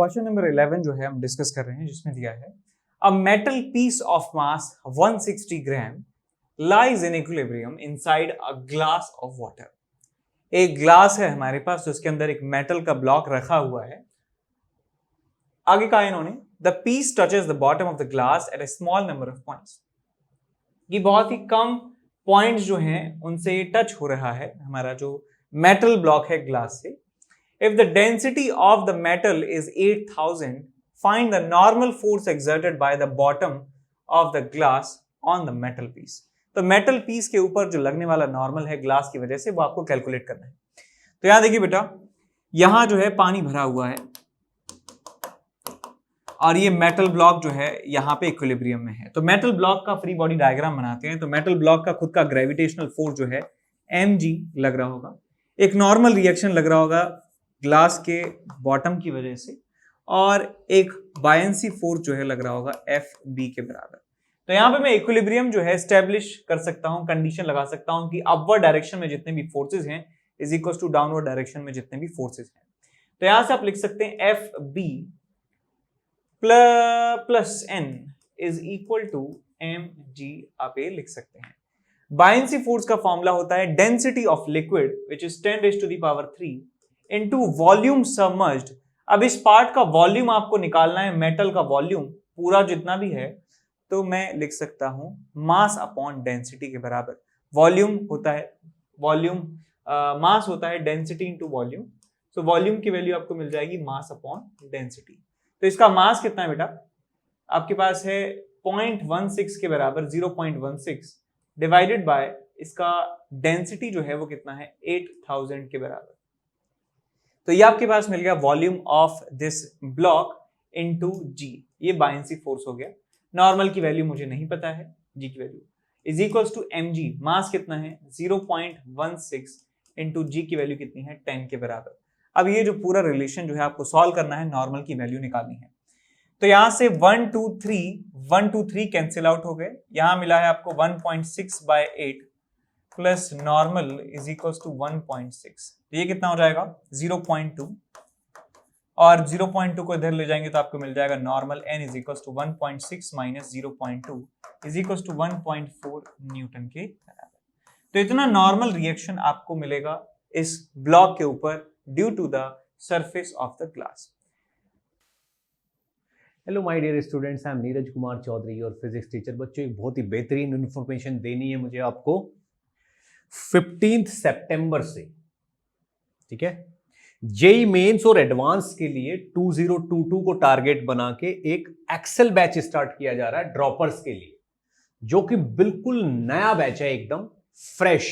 Question number 11 जो है हम डिस्कस कर रहे हैं, जिसमें दिया है a metal piece of mass 160 gram lies in equilibrium inside a glass of water. एक ग्लास है हमारे पास, उसके अंदर एक मेटल का ब्लॉक रखा हुआ है। आगे कहा इन्होंने the piece touches the bottom of the glass at a small number of points. ये बहुत ही कम पॉइंट्स जो हैं उनसे ये टच हो रहा है हमारा जो मेटल ब्लॉक है ग्लास से। If the density of the metal is 8000, find the normal force exerted by the bottom of the glass on the metal piece. तो मेटल पीस के ऊपर जो लगने वाला नॉर्मल है ग्लास की वजह से, वो आपको कैलकुलेट करना है। तो यहां देखिए बेटा, यहां जो है पानी भरा हुआ है और ये मेटल ब्लॉक जो है यहाँ पे इक्विलिब्रियम में है। तो मेटल ब्लॉक का फ्री बॉडी डायग्राम बनाते हैं। तो मेटल ब्लॉक का खुद का ग्रेविटेशनल फोर्स जो है mg लग रहा होगा, एक नॉर्मल रिएक्शन लग रहा होगा ग्लास के बॉटम की वजह से, और एक बायंसी फोर्स जो है लग रहा होगा Fb के बराबर। तो यहाँ पे मैं इक्विलिब्रियम जो है एस्टेब्लिश कर सकता हूँ, कंडीशन लगा सकता हूँ कि अपवर्ड डायरेक्शन में जितने भी फोर्सेस हैं is equal to downward direction में जितने भी फोर्सेस हैं। तो यहां से आप लिख सकते हैं Fb plus n is equal to mg, आप ये लिख सकते हैं। बायंसी फोर्स का फॉर्मूला होता है density of liquid which is 10⁻³ into volume submerged. अब इस पार्ट का वॉल्यूम आपको निकालना है, मेटल का वॉल्यूम पूरा जितना भी है, तो मैं लिख सकता हूं मास अपॉन डेंसिटी के बराबर। वॉल्यूम होता है मास होता है density into volume. So volume की वैल्यू आपको मिल जाएगी मास अपॉन डेंसिटी। तो इसका मास कितना है बेटा, आपके पास है 0.16 के बराबर, 0.16 डिवाइडेड बाय इसका डेंसिटी जो है वो कितना है 8000 के बराबर। तो ये आपके पास मिल गया volume of this block into G. ये बायंसी फोर्स हो गया। नॉर्मल की वैल्यू मुझे नहीं पता है, जी की value is equals to mg। Mass कितना है 0.16 इनटू जी की वैल्यू कितनी है 10 के बराबर। अब ये जो पूरा रिलेशन जो है आपको सॉल्व करना है, नॉर्मल की वैल्यू निकालनी है। तो यहां से 1 2 3 कैंसिल आउट हो गए। यहां मिला है आपको 1.6/8 plus normal is equals to 1.6। ये कितना हो जाएगा 0.2, और 0.2 को इधर ले जाएंगे तो आपको मिल जाएगा normal n is equals to 1.6 minus 0.2 is equals to 1.4 newton के बराबर। तो इतना नॉर्मल रिएक्शन आपको मिलेगा इस ब्लॉक के ऊपर due to the surface of the glass. Hello my dear students, I am Neeraj Kumar Chaudhary your physics teacher. बच्चों, एक बहुत ही बेहतरीन इन्फॉर्मेशन देनी है मुझे आपको। 15 सितंबर से, ठीक है, जेई मेंस और एडवांस के लिए 2022 को टारगेट बना के एक एक्सेल बैच स्टार्ट किया जा रहा है ड्रॉपर्स के लिए, जो कि बिल्कुल नया बैच है, एकदम फ्रेश।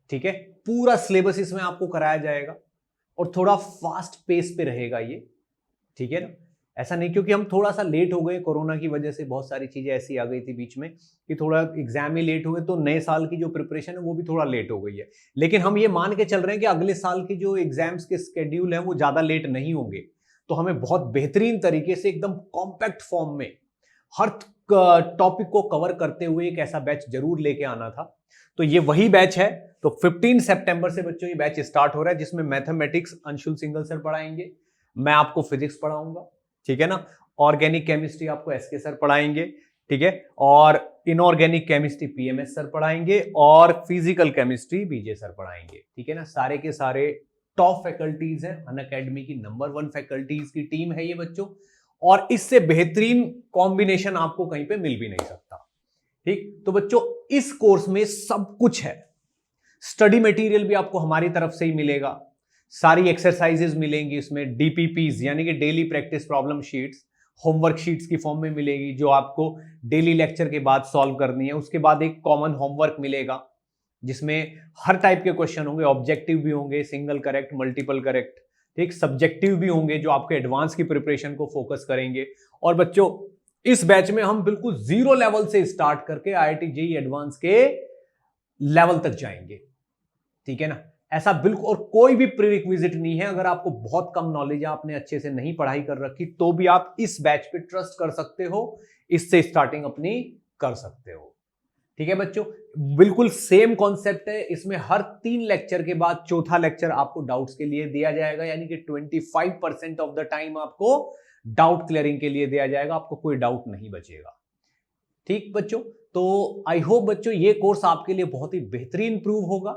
ठीक है, पूरा सिलेबस इसमें आपको कराया जाएगा और थोड़ा फास्ट पेस पे रहेगा ये, ठीक है ना। ऐसा नहीं क्योंकि हम थोड़ा सा लेट हो गए, कोरोना की वजह से बहुत सारी चीजें ऐसी आ गई थी बीच में कि थोड़ा एग्जाम ही लेट हो गए, तो नए साल की जो प्रिपरेशन है वो भी थोड़ा लेट हो गई है। लेकिन हम ये मान के चल रहे हैं कि अगले साल की जो एग्जाम्स के स्केड्यूल है वो ज्यादा लेट नहीं होंगे। तो हमें बहुत बेहतरीन तरीके से एकदम कॉम्पैक्ट फॉर्म में हर टॉपिक को कवर करते हुए एक ऐसा बैच जरूर लेके आना था। तो ये वही बैच है। तो 15 सितंबर से बच्चों ये बैच स्टार्ट हो रहा है, जिसमें मैथमेटिक्स अंशुल सिंगल सर पढ़ाएंगे, मैं आपको फिजिक्स पढ़ाऊंगा, ठीक है ना। ऑर्गेनिक केमिस्ट्री आपको एसके सर पढ़ाएंगे, ठीक है, और इनऑर्गेनिक केमिस्ट्री पीएमएस सर पढ़ाएंगे, और फिजिकल केमिस्ट्री बीजे सर पढ़ाएंगे, ठीक है ना। सारे के सारे टॉप फैकल्टीज हैं, अनअकैडमी की नंबर 1 फैकल्टीज की टीम है ये बच्चों, और इससे बेहतरीन कॉम्बिनेशन आपको कहीं पे मिल भी नहीं सकता। ठीक, तो बच्चों इस कोर्स में सब कुछ है। स्टडी मटेरियल भी आपको हमारी तरफ से ही मिलेगा, सारी एक्सरसाइजेज मिलेंगी इसमें, डीपीपीज यानी कि daily practice problem sheets homework sheets की फॉर्म में मिलेगी, जो आपको डेली लेक्चर के बाद सॉल्व करनी है। उसके बाद एक कॉमन होमवर्क मिलेगा जिसमें हर टाइप के क्वेश्चन होंगे, ऑब्जेक्टिव भी होंगे, सिंगल करेक्ट, मल्टीपल करेक्ट, ठीक, सब्जेक्टिव भी होंगे जो आपके एडवांस की प्रिपरेशन को फोकस करेंगे। और बच्चों इस बैच में हम बिल्कुल जीरो लेवल से स्टार्ट करके IIT JEE एडवांस के लेवल तक जाएंगे, ठीक है ना। ऐसा बिल्कुल, और कोई भी प्रीरिक्विजिट नहीं है। अगर आपको बहुत कम नॉलेज है, आपने अच्छे से नहीं पढ़ाई कर रखी, तो भी आप इस बैच पे ट्रस्ट कर सकते हो, इससे स्टार्टिंग अपनी कर सकते हो, ठीक है बच्चों, बिल्कुल सेम कॉन्सेप्ट है। इसमें हर 3 लेक्चर के बाद चौथा लेक्चर आपको डाउट्स के लिए दिया जाएगा, यानी कि 25% ऑफ द टाइम आपको डाउट क्लियरिंग के लिए दिया जाएगा, आपको कोई डाउट नहीं बचेगा। ठीक बच्चों, तो आई होप बच्चों ये कोर्स आपके लिए बहुत ही बेहतरीन प्रूव होगा।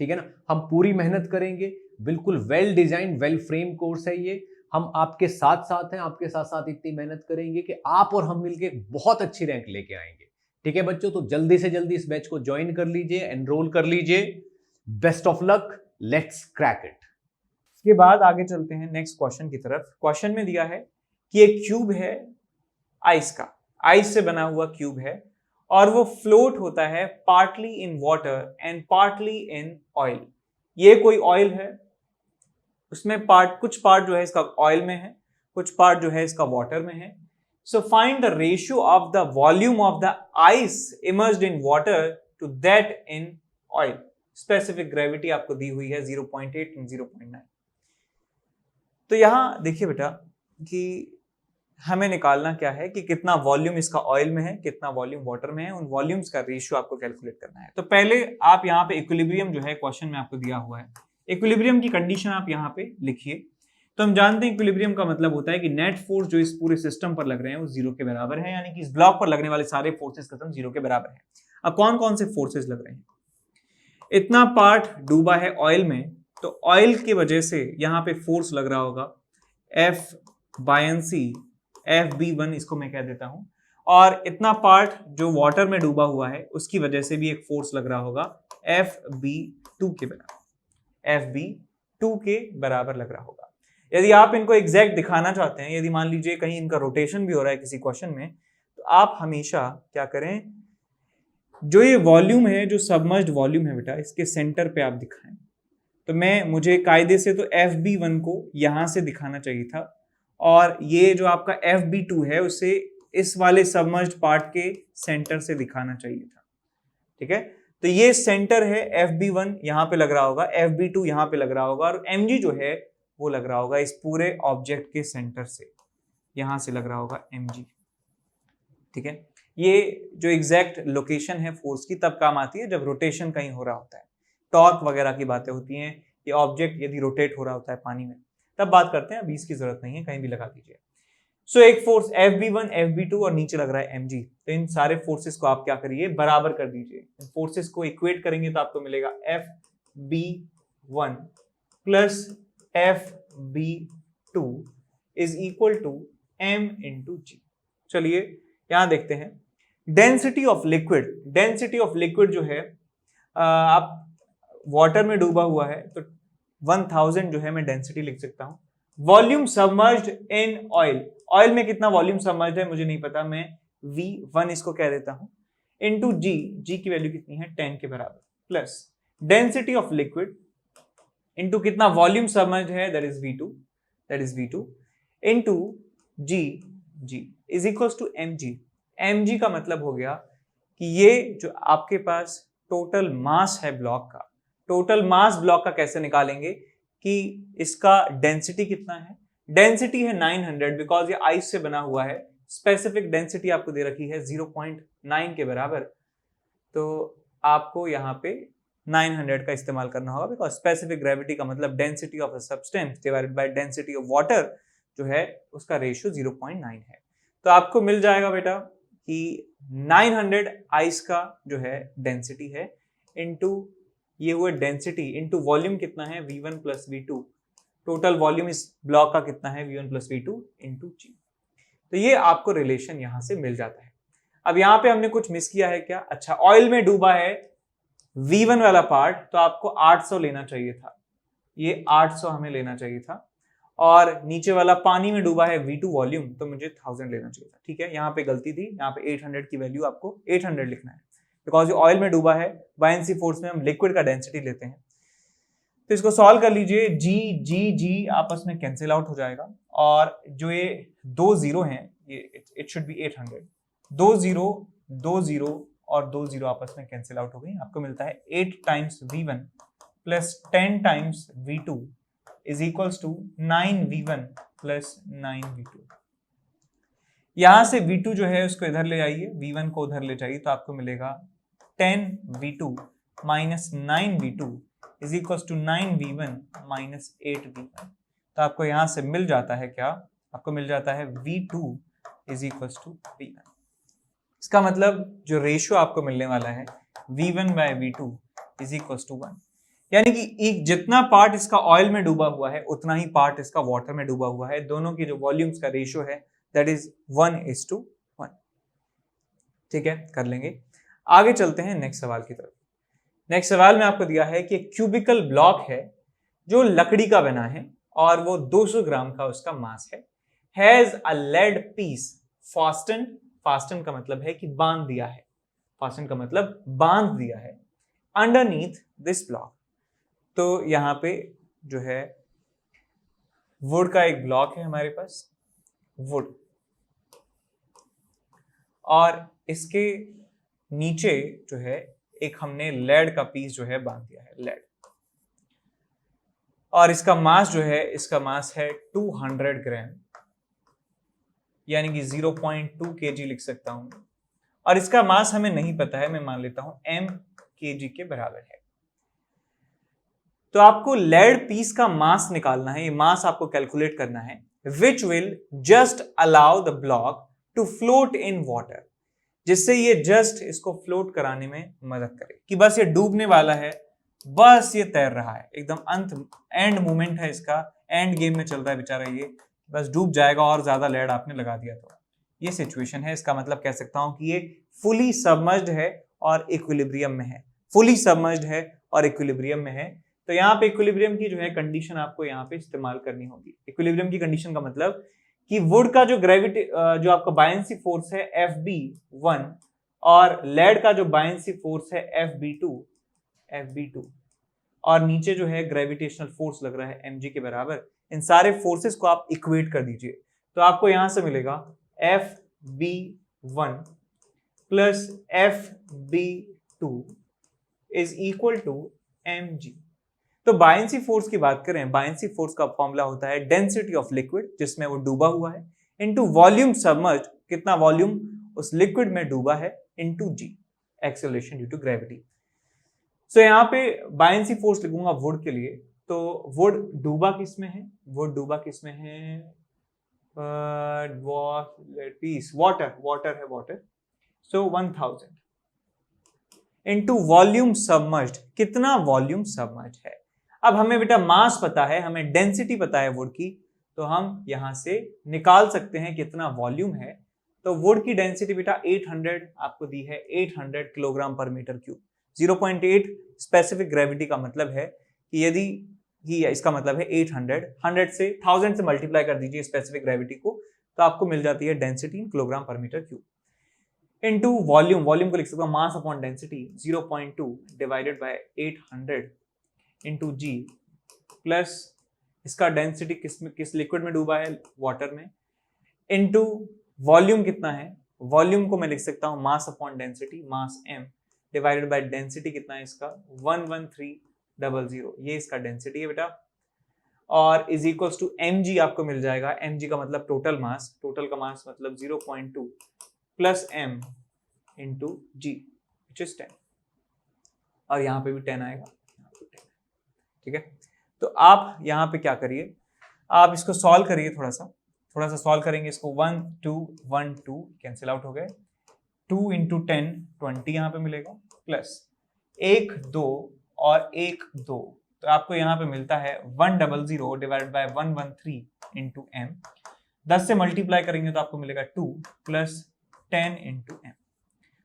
ठीक है ना, हम पूरी मेहनत करेंगे, बिल्कुल well design well frame course है ये। हम आपके साथ साथ हैं, आपके साथ साथ इतनी मेहनत करेंगे कि आप और हम मिलके बहुत अच्छी रैंक लेके आएंगे। ठीक है बच्चों, तो जल्दी से जल्दी इस बैच को ज्वाइन कर लीजिए, एनरोल कर लीजिए। Best of luck, let's crack it. इसके बाद आगे चलते हैं नेक्स्ट क्वेश्चन की तरफ। क्वेश्चन में दिया है कि एक क्यूब है आइस का, आइस से बना हुआ क्यूब है और वो फ्लोट होता है partly in water and partly in oil. ये कोई ऑयल है, उसमें कुछ पार्ट जो है इसका ऑयल में है, कुछ पार्ट जो है इसका वाटर में है। So find the ratio of the volume of the ice immersed in water to that in oil. Specific gravity आपको दी हुई है 0.8 एंड 0.9। तो यहां देखिए बेटा कि हमें निकालना क्या है कि कितना वॉल्यूम इसका ऑयल में है, कितना वॉल्यूम वाटर में है, उन वॉल्यूम्स का रेशियो आपको कैलकुलेट करना है। तो पहले आप यहाँ पे इक्विलिब्रियम जो है क्वेश्चन में आपको दिया हुआ है, इक्विलिब्रियम की कंडीशन आप यहाँ पे लिखिए। तो हम जानते हैं इक्विलिब्रियम का मतलब होता है कि नेट फोर्स जो इस पूरे सिस्टम पर लग रहे हैं वो 0 के बराबर है, यानी कि इस ब्लॉक पर लगने वाले सारे फोर्सेस खत्म 0 के बराबर है। अब कौन कौन से फोर्सेस लग रहे हैं? इतना पार्ट डूबा है ऑयल में, तो ऑयल की वजह से यहाँ पे फोर्स लग रहा होगा F बाय सी, FB1 इसको मैं कह देता हूं। और इतना पार्ट जो वाटर में डूबा हुआ है उसकी वजह से भी एक फोर्स लग रहा होगा FB2 के बराबर, FB2 के बराबर लग रहा होगा। यदि आप इनको एग्जैक्ट दिखाना चाहते हैं, यदि मान लीजिए कहीं इनका रोटेशन भी हो रहा है किसी क्वेश्चन में, तो आप हमेशा क्या करें, जो ये वॉल्यूम है, जो सबमर्ज्ड वॉल्यूम है बेटा, इसके सेंटर पे आप दिखाएं। तो मुझे कायदे से तो FB1 को यहां से दिखाना चाहिए था और ये जो आपका FB2 है उसे इस वाले सबमर्ज्ड पार्ट के सेंटर से दिखाना चाहिए था। ठीक है, तो ये सेंटर है, FB1 यहां पे लग रहा होगा, FB2 यहां पे लग रहा होगा और mg जो है वो लग रहा होगा इस पूरे ऑब्जेक्ट के सेंटर से, यहां से लग रहा होगा mg। ठीक है, ये जो एग्जैक्ट लोकेशन है फोर्स की तब काम आती है जब रोटेशन कहीं हो रहा होता है, टॉर्क वगैरह की बातें होती हैं, ये ऑब्जेक्ट यदि रोटेट हो रहा होता है पानी में तब बात करते हैं, अभी इसकी जरूरत नहीं है, कहीं भी लगा दीजिए। सो एक फोर्स FB1, FB2 और नीचे लग रहा है mg। तो इन सारे फोर्सेस को आप क्या करिए, बराबर कर दीजिए। इन फोर्सेस को इक्वेट करेंगे तो आपको मिलेगा FB1 plus FB2 is equal to m into g। चलिए यहां देखते हैं density of liquid. Density of liquid जो है, आप वाटर में डूबा हुआ है तो 1000 जो है मैं डेंसिटी लिख सकता हूं। Volume submerged in oil, oil में कितना वॉल्यूम सबमर्ज्ड है मुझे नहीं पता, मैं V1 इसको कह देता हूं, इनटू G, G की वैल्यू कितनी है 10 के बराबर, plus density of liquid into कितना वॉल्यूम सबमर्ज्ड है that is V2 into G is equals to mg। mg का मतलब हो गया कि ये जो आपके पास टोटल मास है ब्लॉक का, टोटल मास ब्लॉक का कैसे निकालेंगे कि इसका डेंसिटी कितना है। डेंसिटी है 900 बिकॉज ये आइस से बना हुआ है। स्पेसिफिक डेंसिटी आपको दे रखी है 0.9 के बराबर, तो आपको यहाँ पे 900 का इस्तेमाल करना होगा बिकॉज स्पेसिफिक ग्रेविटी का मतलब density of a substance divided by density of water जो है उसका रेशियो 0.9 है। तो आपको मिल जाएगा बेटा कि 900 आइस का जो है डेंसिटी है इनटू ये हुआ डेंसिटी इनटू वॉल्यूम कितना है V1 plus V2, total volume इस ब्लॉक का कितना है V1 plus V2 into G। तो ये आपको रिलेशन यहां से मिल जाता है। अब यहां पे हमने कुछ मिस किया है क्या? अच्छा, ऑयल में डूबा है V1 वाला पार्ट, तो आपको 800 लेना चाहिए था, ये 800 हमें लेना चाहिए था। और नीचे वाला पानी में डूबा है V2 वॉल्यूम, तो मुझे 1000 लेना चाहिए था। ठीक है, यहाँ पे गलती थी, यहाँ पे 800 की वैल्यू आपको 800 लिखना है बिकॉज ये ऑयल में डूबा है। बायनेंसी फोर्स में हम लिक्विड का डेंसिटी लेते हैं। तो इसको सॉल्व कर लीजिए, जी आपस में कैंसिल आउट हो जाएगा और जो ये 2 0 हैं ये इट शुड बी 800। 2 0 और 2 0 आपस में कैंसिल आउट हो गई। आपको मिलता है 8 times V1 plus 10 times V2 is equals to 9V1 plus 9V2। यहां से V2 जो है उसको इधर ले आइए, V1 को उधर ले जाइए, तो आपको मिलेगा 10v2 minus 9v2 is equal to 9v1 minus 8v1। तो आपको यहां से मिल जाता है क्या, आपको मिल जाता है v2 is equal to v1। इसका मतलब जो रेशियो आपको मिलने वाला है v1 bye v2 is equal to 1, यानी कि एक जितना पार्ट इसका ऑयल में डूबा हुआ है उतना ही पार्ट इसका वाटर में डूबा हुआ है। दोनों की जो वॉल्यूम्स का रेशियो है दैट इज 1:1। ठीक है, कर लेंगे। आगे चलते हैं नेक्स्ट सवाल की तरफ। नेक्स्ट सवाल में आपको दिया है कि एक क्यूबिकल ब्लॉक है जो लकड़ी का बना है और वो 200 ग्राम का उसका मास है। Has a lead piece fasten, fasten का मतलब है कि बांध दिया है, फास्टन का मतलब बांध दिया है, अंडरनीथ दिस ब्लॉक। तो यहां पे जो है वुड का एक ब्लॉक है हमारे पास, वुड, और इसके नीचे जो है एक हमने लेड का पीस जो है बांध दिया है, लेड, और इसका मास जो है, इसका मास है 200 ग्राम, यानी कि 0.2 kg लिख सकता हूं। और इसका मास हमें नहीं पता है, मैं मान लेता हूं m kg के बराबर है। तो आपको लेड पीस का मास निकालना है, ये मास आपको कैलकुलेट करना है, which will just allow the block to float in water, जिससे ये जस्ट इसको फ्लोट कराने में मदद करे, कि बस ये डूबने वाला है, बस ये तैर रहा है, एकदम अंत एंड मोमेंट है इसका, एंड गेम में चल रहा है बेचारा, ये बस डूब जाएगा और ज्यादा लेड आपने लगा दिया तो ये सिचुएशन है। इसका मतलब कह सकता हूं कि ये फुली सबमर्ज्ड है और इक्विलिब्रियम में है, फुली सबमर्ज्ड है और इक्विलिब्रियम में है। तो यहाँ पे इक्विलिब्रियम की जो है कंडीशन आपको यहाँ पे इस्तेमाल करनी होगी। इक्विलिब्रियम की कंडीशन का मतलब कि वुड का जो ग्रेविटी, जो आपका बायंसी फोर्स है Fb1 और लेड का जो बायंसी फोर्स है Fb2 और नीचे जो है ग्रेविटेशनल फोर्स लग रहा है mg के बराबर, इन सारे फोर्सेस को आप इक्वेट कर दीजिए। तो आपको यहां से मिलेगा Fb1 plus Fb2 is equal to mg। तो बायंसी फोर्स की बात करें, बायंसी फोर्स का फॉर्मूला होता है डेंसिटी ऑफ लिक्विड जिसमें वो डूबा हुआ है, इनटू वॉल्यूम सबमर्ज, कितना वॉल्यूम उस लिक्विड में डूबा है, into g, acceleration due to gravity. So यहाँ पे बायंसी फोर्स लिखूंगा वुड के लिए, तो वुड डूबा किस में है, वुड डूबा किस में है, वाटर है, वाटर। सो 1000 इनटू वॉल्यूम सबमर्ज्ड, कितना वॉल्यूम सबमर्ज्ड है। अब हमें बेटा मास पता है, हमें डेंसिटी पता है वुड की, तो हम यहां से निकाल सकते हैं कितना वॉल्यूम है। तो वुड की डेंसिटी बेटा 800 आपको दी है, 800 किलोग्राम पर मीटर क्यूब। 0.8 स्पेसिफिक ग्रेविटी का मतलब है कि यदि ही इसका मतलब है 800, 100 से 1000 से मल्टीप्लाई कर दीजिए स्पेसिफिक ग्रेविटी को, तो आपको मिल जाती है डेंसिटी इन किलोग्राम पर metre cube. Into volume, volume को लिख सकता हूं mass upon density 0.2 divided by 800 into g, plus इसका डेंसिटी किस लिक्विड में डूबा है, वाटर में, इनटू वॉल्यूम कितना है, वॉल्यूम को मैं लिख सकता हूं mass upon density, mass m divided by density कितना है इसका 11300, ये इसका डेंसिटी है बेटा, और इज इक्वल्स टू mg आपको मिल जाएगा। mg का मतलब टोटल मास, टोटल का मास मतलब 0.2 plus m into g which is 10, और यहाँ पे भी 10 आएगा, ठीक है। तो आप यहाँ पे क्या करिए, आप इसको सॉल्व करिए, थोड़ा सा सॉल्व करेंगे इसको। 1 2 1 2 कैंसिल आउट हो गए, 2 इंटू 10 20 यहाँ पे मिलेगा, प्लस 1 2 और 1 2, तो आपको यहाँ पे मिलता है 100 डिवाइडेड बाय 113 इंटू एम। 10 से मल्टीप्लाई करेंगे तो आपको मिलेगा 2 प्लस 10 इंटू एम।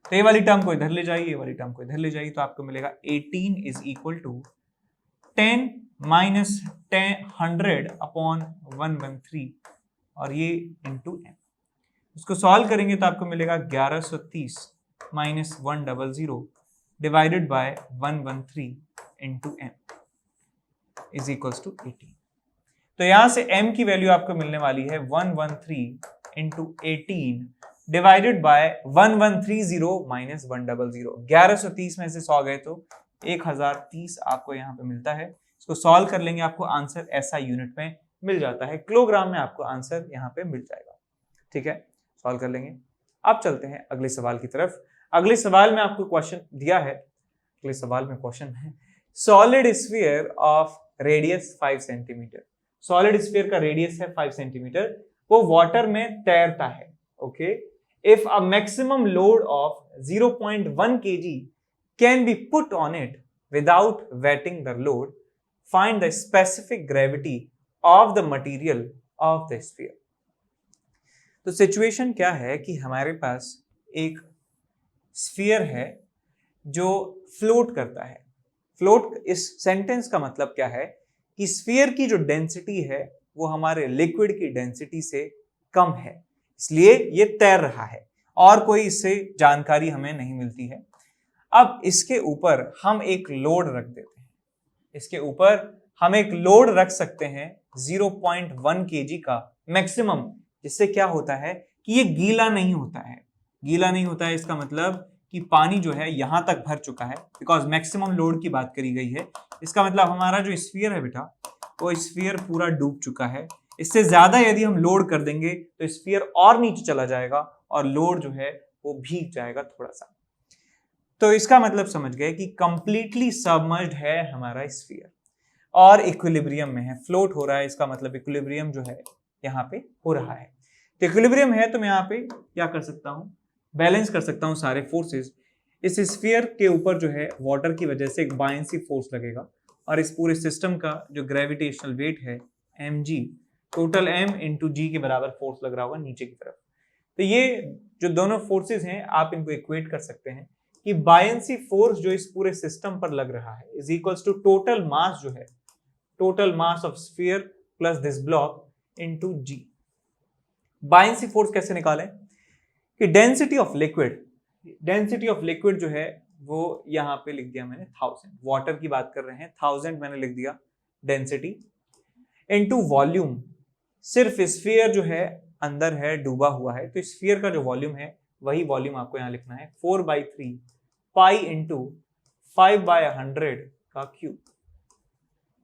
तो ये वाली टर्म को इधर ले जाइए, ये वाली टर्म को इधर ले जाइए, तो आपको मिलेगा 18 is equal to 10 minus 100 upon 113 और ये इंटू एम। इसको सॉल्व करेंगे तो आपको मिलेगा 1130 minus 100 divided by 113 into M is equals to 18। तो यहां से m की वैल्यू आपको मिलने वाली है 113 इंटू 18 डिवाइडेड बाय 1130 माइनस 100। 1130 में से 100 गए तो 1030 आपको यहाँ पे मिलता है। इसको सॉल्व कर लेंगे, आपको आंसर ऐसा यूनिट में मिल जाता है, किलोग्राम में आपको आंसर यहाँ पे मिल जाएगा, ठीक है। सॉल्व कर लेंगे। अब चलते हैं अगले सवाल की तरफ। अगले सवाल में आपको क्वेश्चन दिया है, अगले सवाल में क्वेश्चन है solid sphere of radius 5 centimetre. Solid sphere का रेडियस है 5 सेंटीमीटर, वो वाटर में तैरता है। Okay, if a maximum load of 0.1 kg can be put on it without waiting the load, find the specific gravity of the material of the sphere. तो situation क्या है कि हमारे पास एक स्फीयर है जो फ्लोट करता है। फ्लोट, इस सेंटेंस का मतलब क्या है कि स्फीयर की जो डेंसिटी है वो हमारे लिक्विड की डेंसिटी से कम है, इसलिए ये तैर रहा है और कोई इससे जानकारी हमें नहीं मिलती है। अब इसके ऊपर हम एक लोड रख देते हैं, इसके ऊपर हम एक लोड रख सकते हैं 0.1 kg का मैक्सिमम, जिससे क्या होता है कि ये गीला नहीं होता है। गीला नहीं होता है इसका मतलब कि पानी जो है यहां तक भर चुका है, बिकॉज मैक्सिमम लोड की बात करी गई है। इसका मतलब हमारा जो स्फीयर है बेटा, वो स्फीयर पूरा डूब चुका है। इससे ज्यादा यदि हम लोड कर देंगे तो स्फीयर और नीचे चला जाएगा और लोड जो है वो भीग जाएगा थोड़ा सा। तो इसका मतलब समझ गए कि कंप्लीटली सबमर्ज्ड है हमारा स्फीयर और इक्विलिब्रियम में है, फ्लोट हो रहा है। इसका मतलब इक्विलिब्रियम जो है यहाँ पे हो रहा है। तो इक्विलिब्रियम है तो मैं यहाँ पे क्या कर सकता हूँ, बैलेंस कर सकता हूँ सारे फोर्सेस। इस स्फीयर के ऊपर जो है वाटर की वजह से एक बायंसी फोर्स लगेगा और इस पूरे सिस्टम का जो ग्रेविटेशनल वेट है mg, टोटल m इंटू जी के बराबर फोर्स लग रहा होगा नीचे की तरफ। तो ये जो दोनों फोर्सेस हैं आप इनको इक्वेट कर सकते हैं कि बायंसी फोर्स जो इस पूरे सिस्टम पर लग रहा है is equals to total mass जो है, total mass of sphere plus this block into G. Buoyancy force कैसे निकालें कि density of liquid, density of liquid जो है वो यहां पे लिख दिया मैंने 1000, वाटर की बात कर रहे हैं 1000 मैंने लिख दिया डेंसिटी, इनटू वॉल्यूम। सिर्फ स्फीयर जो है अंदर है, डूबा हुआ है, तो स्फीयर का जो वॉल्यूम है वही वॉल्यूम आपको यहां लिखना है 4/3 पाई इंटू 5/100 का क्यूब।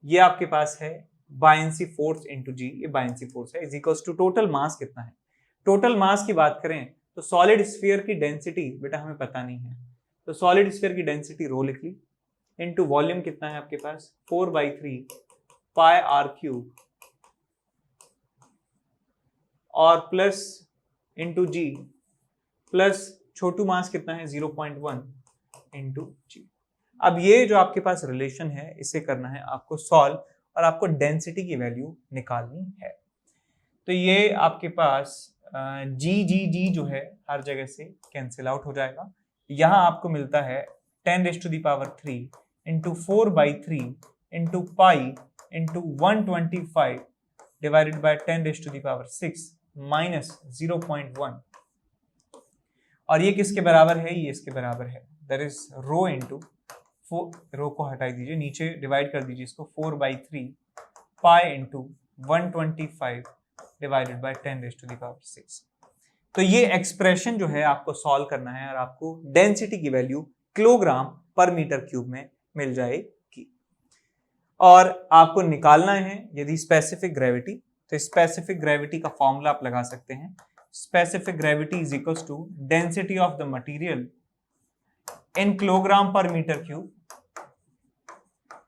ये आपके पास है बायंसी फोर्स इंटू जी, ये बायंसी फोर्स है, is equals to total mass कितना है। टोटल मास की बात करें तो सॉलिड स्फीयर की डेंसिटी बेटा हमें पता नहीं है, तो सॉलिड स्फीयर की डेंसिटी रो लिख ली, इनटू वॉल्यूम कितना है आपके पास 4/3 पाई आर क्यूब और प्लस इनटू जी, प्लस छोटू मास कितना है 0.1 इनटू जी। अब ये जो आपके पास रिलेशन है इसे करना है आपको सॉल्व और आपको डेंसिटी की वैल्यू निकालनी है। तो ये आपके पास जी जो है हर जगह से कैंसिल आउट हो जाएगा। यहां आपको मिलता है 10⁻³ into 4/3 into pi into 125 divided by 10⁻6 minus 0.1, और ये किसके बराबर है, ये इसके बराबर है, दैट इज रो इंटू, रो को हटा दीजिए, नीचे डिवाइड कर दीजिए इसको 4/3 पाई इंटू 125 डिवाइडेड बाय 10⁻6। तो ये एक्सप्रेशन जो है आपको सॉल्व करना है और आपको डेंसिटी की वैल्यू किलोग्राम पर मीटर क्यूब में मिल जाएगी। और आपको निकालना है यदि स्पेसिफिक ग्रेविटी, तो स्पेसिफिक ग्रेविटी का फॉर्मूला आप लगा सकते हैं। Specific gravity is equals to density of the material in kilogram पर metre cube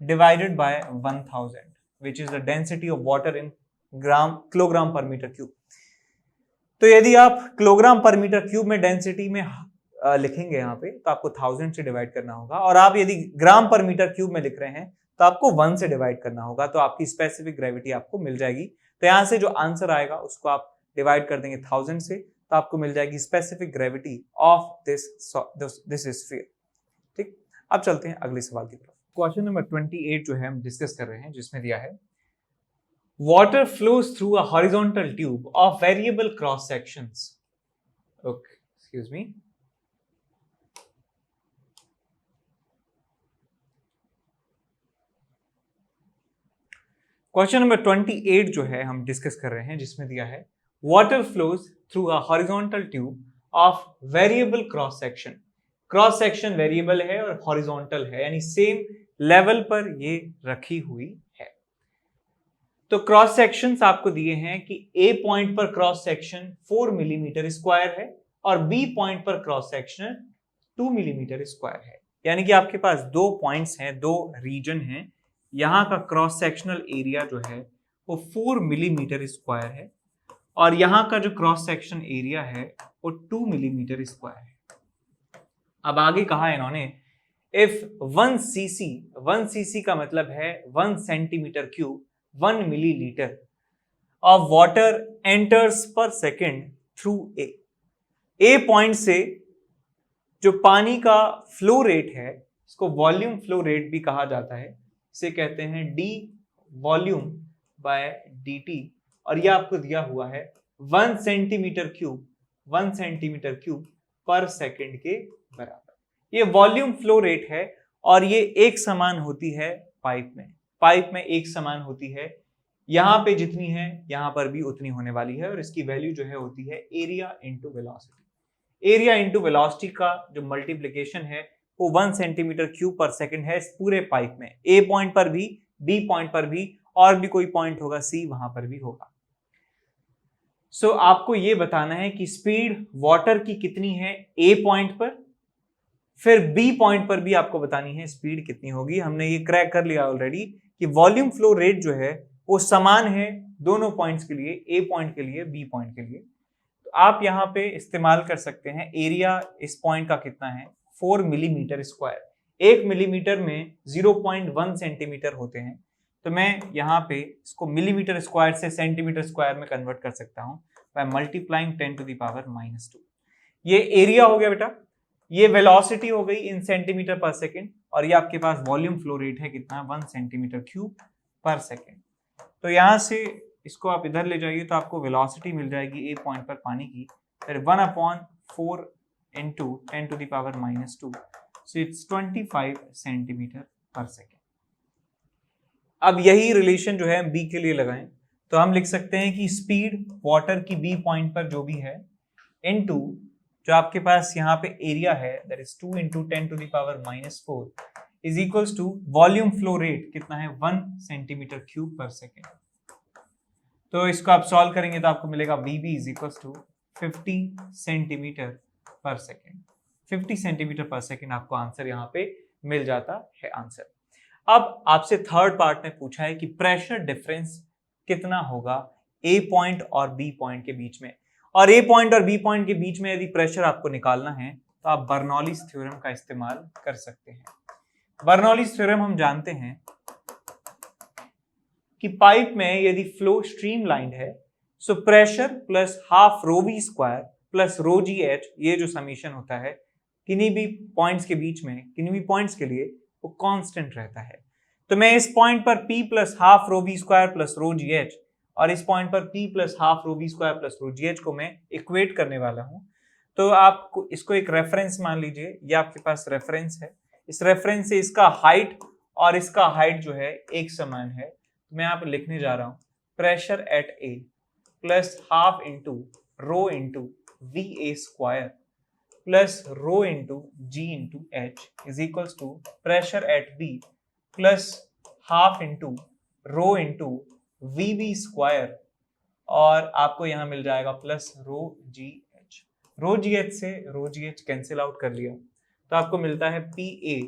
divided by 1000, which is the density of water in kilogram पर मीटर क्यूब। तो यदि आप किलोग्राम पर मीटर क्यूब में डेंसिटी में लिखेंगे यहाँ पे तो आपको 1000 से डिवाइड करना होगा, और आप यदि ग्राम पर मीटर क्यूब में लिख रहे हैं तो आपको 1 से डिवाइड करना होगा, तो आपकी स्पेसिफिक ग्रेविटी आपको मिल जाएगी। तो यहाँ से जो आंसर आएगा उसको आप डिवाइड कर देंगे 1000 से, तो आपको मिल जाएगी specific gravity of this sphere. ठीक, अब चलते हैं अगले सवाल की तरफ। क्वेश्चन नंबर 28 जो है हम डिस्कस कर रहे हैं, जिसमें दिया है water flows through a horizontal tube of variable cross sections. Okay, excuse me, question number 28 जो है हम डिस्कस कर रहे हैं, जिसमें दिया है water flows through a horizontal tube of variable cross section. Cross section variable है और हॉरिजॉन्टल है, यानी सेम लेवल पर ये रखी हुई है। तो क्रॉस सेक्शंस आपको दिए हैं कि ए पॉइंट पर क्रॉस सेक्शन 4 मिलीमीटर स्क्वायर है और बी पॉइंट पर क्रॉस सेक्शन 2 मिलीमीटर स्क्वायर है। यानी कि आपके पास दो पॉइंट्स हैं, दो रीजन हैं, यहाँ का क्रॉस सेक्शनल एरिया जो है वो 4 मिलीमीटर स्क्वायर है और यहाँ का जो क्रॉस सेक्शन एरिया है वो 2 मिलीमीटर स्क्वायर है। अब आगे कहा इन्होंने इफ 1 cc का मतलब है 1 centimetre cube 1 millilitre of water enters पर सेकेंड थ्रू ए पॉइंट से जो पानी का फ्लो रेट है, इसको वॉल्यूम फ्लो रेट भी कहा जाता है, इसे कहते हैं डी वॉल्यूम बाय dt, और यह आपको दिया हुआ है 1 सेंटीमीटर क्यूब पर सेकेंड के बराबर। ये वॉल्यूम फ्लो रेट है और ये एक समान होती है पाइप में एक समान होती है, यहाँ पे जितनी है यहाँ पर भी उतनी होने वाली है और इसकी वैल्यू जो है होती है area into velocity. Area into velocity का जो मल्टीप्लिकेशन है वो 1 सेंटीमीटर क्यूब पर सेकेंड है इस पूरे पाइप में, ए पॉइंट पर भी, बी पॉइंट पर भी, और भी कोई पॉइंट होगा सी वहां पर भी होगा। सो आपको ये बताना है कि स्पीड वाटर की कितनी है ए पॉइंट पर, फिर बी पॉइंट पर भी आपको बतानी है स्पीड कितनी होगी। हमने ये क्रैक कर लिया ऑलरेडी कि वॉल्यूम फ्लो रेट जो है वो समान है दोनों पॉइंट्स के लिए, ए पॉइंट के लिए, बी पॉइंट के लिए। तो आप यहाँ पे इस्तेमाल कर सकते हैं एरिया इस पॉइंट का कितना है 4 मिलीमीटर स्क्वायर। 1 मिलीमीटर में 0.1 सेंटीमीटर होते हैं, तो मैं यहाँ पे इसको मिलीमीटर स्क्वायर से सेंटीमीटर स्क्वायर में कन्वर्ट कर सकता हूँ by multiplying 10 to the power -2। ये एरिया हो गया बेटा, ये वेलोसिटी हो गई इन सेंटीमीटर पर सेकेंड, और ये आपके पास वॉल्यूम फ्लो रेट है कितना 1 सेंटीमीटर क्यूब पर सेकेंड। तो यहाँ से इसको आप इधर ले जाइए तो आपको वेलोसिटी मिल जाएगी ए पॉइंट पर पानी की, फिर 1/4 into 10 to the power -2, so it's 25 centimetre per second. अब यही रिलेशन जो है हम बी के लिए लगाएं तो हम लिख सकते हैं कि स्पीड वाटर की बी पॉइंट पर जो भी है इनटू जो आपके पास यहाँ पे एरिया है that is 2 into 10 to the power -4 is equals to volume flow rate कितना है 1 सेंटीमीटर क्यूब पर सेकेंड। तो इसको आप सॉल्व करेंगे तो आपको मिलेगा VB is equals to 50 centimetre per second. 50 centimetre per second आपको आंसर यहाँ पे मिल जाता है आंसर। अब आपसे थर्ड पार्ट में पूछा है कि प्रेशर डिफरेंस कितना होगा ए पॉइंट और बी पॉइंट के बीच में, और ए पॉइंट और बी पॉइंट के बीच में यदि प्रेशर आपको निकालना है तो आप बर्नौलीज थ्योरम का इस्तेमाल कर सकते हैं। बर्नौलीज थ्योरम हम जानते हैं कि पाइप में यदि फ्लो स्ट्रीमलाइंड है so pressure plus half rho V square plus rho G H, ये जो समीशन होता है किन्हीं भी पॉइंट्स के बीच में, किन्हीं भी पॉइंट्स के लिए वो कांस्टेंट रहता है। तो मैं इस पॉइंट पर P plus half rho V square plus rho G H और इस पॉइंट पर P plus half rho V square plus rho G H को मैं इक्वेट करने वाला हूं। तो आप इसको एक रेफरेंस मान लीजिए, ये आपके पास रेफरेंस है, इस रेफरेंस से इसका हाइट और इसका हाइट जो है एक समान है। मैं यहाँ पे लिखने जा रहा हूँ pressure at A plus half into rho into V A square plus rho into G into H is equals to pressure at B plus half into rho into V B square, और आपको यहाँ मिल जाएगा plus rho G H. Rho G H से rho G H cancel out कर लिया तो आपको मिलता है P A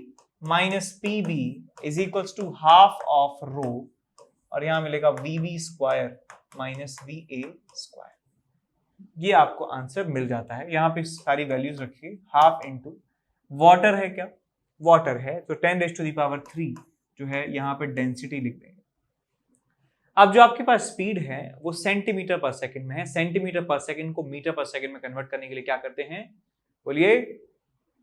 minus P B is equals to half of रो, और यहाँ मिलेगा V B square minus V A square. ये आपको आंसर मिल जाता है। यहाँ पे सारी वैल्यूज रखिए, हाफ इंटू वाटर है, क्या वाटर है तो 10⁻³ जो है यहाँ पे डेंसिटी लिख देंगे। अब जो आपके पास स्पीड है वो सेंटीमीटर पर सेकंड में है। सेंटीमीटर पर सेकंड को मीटर पर सेकंड में कन्वर्ट करने के लिए क्या करते हैं बोलिए,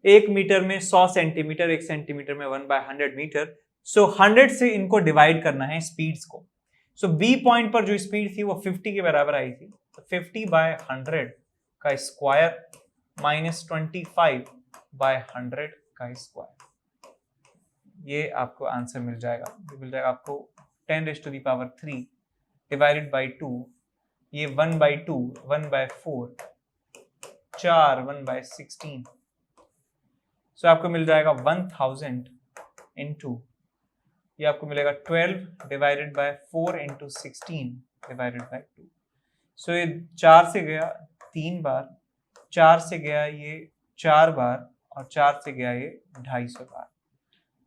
1 मीटर में 100 सेंटीमीटर, 1 सेंटीमीटर में 1/100 मीटर। सो 100 से इनको डिवाइड करना है स्पीड्स को। सो बी पॉइंट पर जो स्पीड थी वो 50 के बराबर आई थी, तो 50/100 का स्क्वायर माइनस 25/100 का स्क्वायर, ये आपको आंसर मिल जाएगा। मिल जाएगा आपको 10⁻³ डिवाइडेड बाई 2, ये 1/2, 1/4, 4, 1/16। सो आपको मिल जाएगा 1000 इंटू, ये आपको मिलेगा 12 divided by 4 into 16 divided by 2। सो ये 4 से गया 3 बार, 4 से गया ये 4 बार, और 4 से गया ये 250 बार,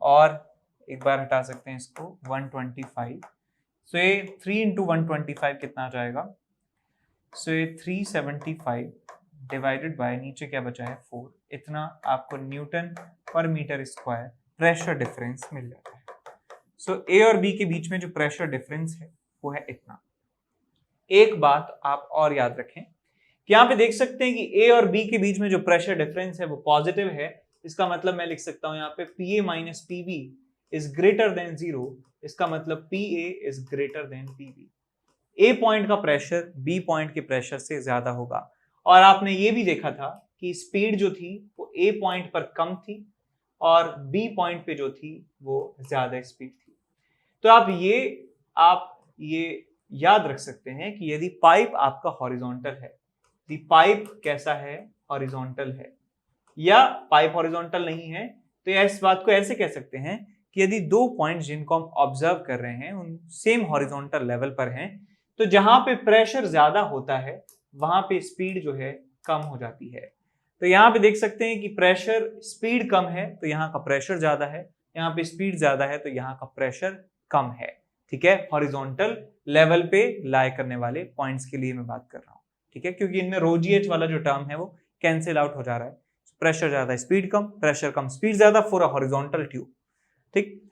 और एक बार हटा सकते हैं इसको 125। सो ये 3 इंटू 125 कितना आ जाएगा? सो ये 375 डिवाइडेड बाय नीचे क्या बचा है 4, इतना आपको न्यूटन पर मीटर स्क्वायर प्रेशर डिफरेंस मिल जाता है। सो ए और बी के बीच में जो प्रेशर डिफरेंस है वो है इतना। एक बात आप और याद रखें कि यहाँ पे देख सकते हैं कि ए और बी के बीच में जो प्रेशर डिफरेंस है वो पॉजिटिव है। इसका मतलब मैं लिख सकता हूं यहाँ पे PA minus PB is greater than 0। इसका मतलब PA is greater than PB। A point का प्रेशर बी पॉइंट के प्रेशर से ज्यादा होगा। और आपने ये भी देखा था कि स्पीड जो थी वो ए पॉइंट पर कम थी और बी पॉइंट पे जो थी वो ज्यादा स्पीड थी। तो आप ये याद रख सकते हैं कि यदि पाइप आपका हॉरिजॉन्टल है, दी पाइप कैसा है? हॉरिजॉन्टल है। या पाइप हॉरिजॉन्टल नहीं है तो इस बात को ऐसे कह सकते हैं कि यदि दो पॉइंट जिनको हम ऑब्जर्व कर रहे हैं उन सेम हॉरिजॉन्टल लेवल पर हैं, तो जहां पे प्रेशर ज्यादा होता है वहां पे स्पीड जो है कम हो जाती है। तो यहाँ पे देख सकते हैं कि प्रेशर स्पीड कम है तो यहाँ का प्रेशर ज्यादा है, यहाँ पे स्पीड ज्यादा है तो यहाँ का प्रेशर कम है। ठीक है, हॉरिजॉन्टल लेवल पे लाई करने वाले पॉइंट्स के लिए मैं बात कर रहा हूँ। ठीक है, क्योंकि इनमें रो GH वाला जो टर्म है वो कैंसिल आउट हो जा रहा है। प्रेशर ज्यादा स्पीड कम, प्रेशर कम स्पीड ज्यादा फॉर अ हॉरिजॉन्टल ट्यूब। ठीक,